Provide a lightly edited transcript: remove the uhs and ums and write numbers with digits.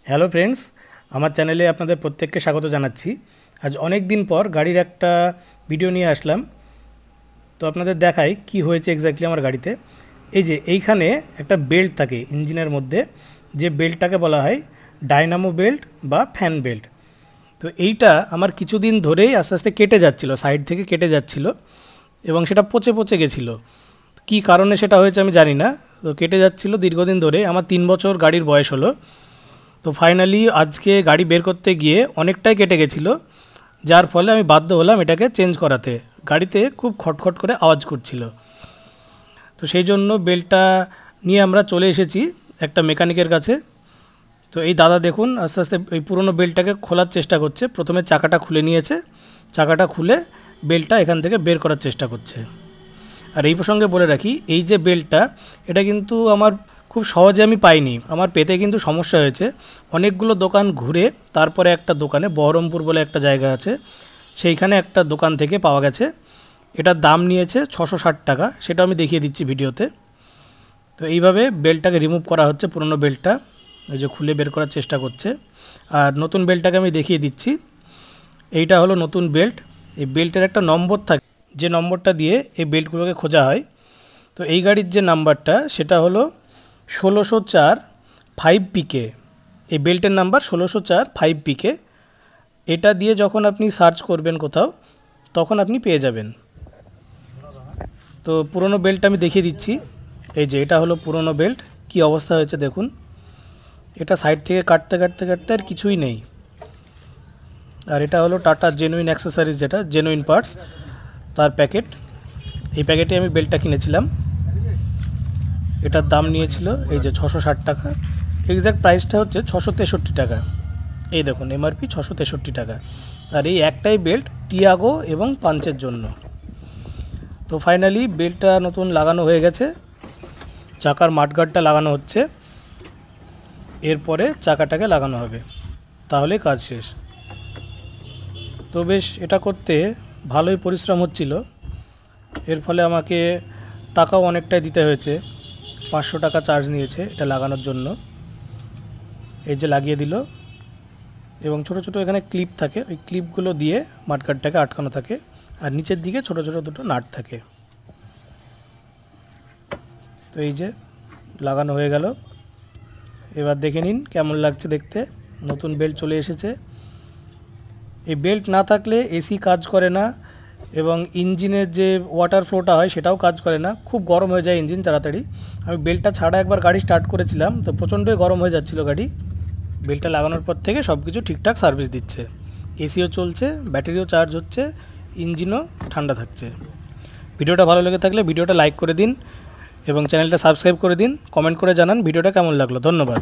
Hello friends, আমার চ্যানেলে আপনাদের প্রত্যেককে স্বাগত জানাচ্ছি। আজ অনেক দিন পর গাড়ির একটা ভিডিও নিয়ে আসলাম। তো আপনাদের দেখাই কি হয়েছে এক্স্যাক্টলি আমার গাড়িতে। এই যে এইখানে একটা বেল্ট থাকে ইঞ্জিনের মধ্যে, যে বেল্টটাকে বলা হয় ডায়নামো বেল্ট বা ফ্যান বেল্ট। তো এইটা আমার কিছুদিন ধরেই আস্তে আস্তে কেটে যাচ্ছিলো, সাইড থেকে কেটে যাচ্ছিলো এবং সেটা পচে পচে গেছিলো। কী কারণে সেটা হয়েছে আমি জানি না। তো কেটে যাচ্ছিলো দীর্ঘদিন ধরে, আমার 3 বছর গাড়ির বয়স হলো। তো ফাইনালি আজকে গাড়ি বের করতে গিয়ে অনেকটাই কেটে গেছিলো, যার ফলে আমি বাধ্য হলাম এটাকে চেঞ্জ করাতে। গাড়িতে খুব খটখট করে আওয়াজ করছিল। তো সেই জন্য বেল্টটা নিয়ে আমরা চলে এসেছি একটা মেকানিকের কাছে। তো এই দাদা দেখুন আস্তে আস্তে এই পুরনো বেল্টটাকে খোলার চেষ্টা করছে। প্রথমে চাকাটা খুলে নিয়েছে, চাকাটা খুলে বেল্টটা এখান থেকে বের করার চেষ্টা করছে। আর এই প্রসঙ্গে বলে রাখি, এই যে বেল্টটা, এটা কিন্তু আমার খুব সহজে আমি পাইনি, আমার পেতে কিন্তু সমস্যা হয়েছে। অনেকগুলো দোকান ঘুরে তারপরে একটা দোকানে, বহরমপুর বলে একটা জায়গা আছে, সেইখানে একটা দোকান থেকে পাওয়া গেছে। এটার দাম নিয়েছে 660 টাকা, সেটা আমি দেখিয়ে দিচ্ছি ভিডিওতে। তো এইভাবে বেল্টটাকে রিমুভ করা হচ্ছে, পুরনো বেল্টটা এই যে খুলে বের করার চেষ্টা করছে। আর নতুন বেল্টটাকে আমি দেখিয়ে দিচ্ছি। এইটা হলো নতুন বেল্ট। এই বেল্টের একটা নম্বর থাকে, যে নম্বরটা দিয়ে এই বেল্টগুলোকে খোঁজা হয়। তো এই গাড়ির যে নাম্বারটা সেটা হলো 1604 5PK। এই বেল্টের নাম্বার 1604 5PK। এটা দিয়ে যখন আপনি সার্চ করবেন কোথাও, তখন আপনি পেয়ে যাবেন। তো পুরনো বেল্ট আমি দেখিয়ে দিচ্ছি। এই যে এটা হলো পুরনো বেল্ট, কি অবস্থা হয়েছে দেখুন। এটা সাইড থেকে কাটতে কাটতে কাটতে আর কিছুই নেই। আর এটা হলো টাটা জেনুইন অ্যাক্সেসরিজ, যেটা জেনুইন পার্টস, তার প্যাকেট। এই প্যাকেটে আমি বেল্টটা কিনেছিলাম। এটার দাম নিয়েছিল এই যে 660 টাকা। এক্স্যাক্ট প্রাইসটা হচ্ছে 663 টাকা। এই দেখুন এমআরপি 663 টাকা। আর এই একটাই বেল্ট টিয়াগো এবং পাঞ্চের জন্য। তো ফাইনালি বেল্টটা নতুন লাগানো হয়ে গেছে, চাকার মাঠগার্ডটা লাগানো হচ্ছে, এরপরে চাকাটাকে লাগানো হবে, তাহলে কাজ শেষ। তো বেশ, এটা করতে ভালোই পরিশ্রম হচ্ছিল, এর ফলে আমাকে টাকাও অনেকটাই দিতে হয়েছে। 500 টাকা চার্জ নিয়েছে এটা লাগানোর জন্য। এই যে লাগিয়ে দিল, এবং ছোট ছোট এখানে ক্লিপ থাকে, ওই ক্লিপগুলো দিয়ে মাঠগার্ডটাকে আটকানো থাকে। আর নিচের দিকে ছোট ছোট দুটো নাট থাকে। তো এই যে লাগানো হয়ে গেল। এবার দেখে নিন কেমন লাগছে দেখতে। নতুন বেল্ট চলে এসেছে। এই বেল্ট না থাকলে এসি কাজ করে না, এবং ইঞ্জিনের যে ওয়াটার ফ্লোটা হয় সেটাও কাজ করে না, খুব গরম হয়ে যায় ইঞ্জিন তাড়াতাড়ি। আমি বেল্টটা ছাড়া একবার গাড়ি স্টার্ট করেছিলাম, তো প্রচণ্ডই গরম হয়ে যাচ্ছিল গাড়ি। বেল্টটা লাগানোর পর থেকে সব কিছু ঠিকঠাক সার্ভিস দিচ্ছে, এসিও চলছে, ব্যাটারিও চার্জ হচ্ছে, ইঞ্জিনও ঠান্ডা থাকছে। ভিডিওটা ভালো লেগে থাকলে ভিডিওটা লাইক করে দিন এবং চ্যানেলটা সাবস্ক্রাইব করে দিন। কমেন্ট করে জানান ভিডিওটা কেমন লাগলো। ধন্যবাদ।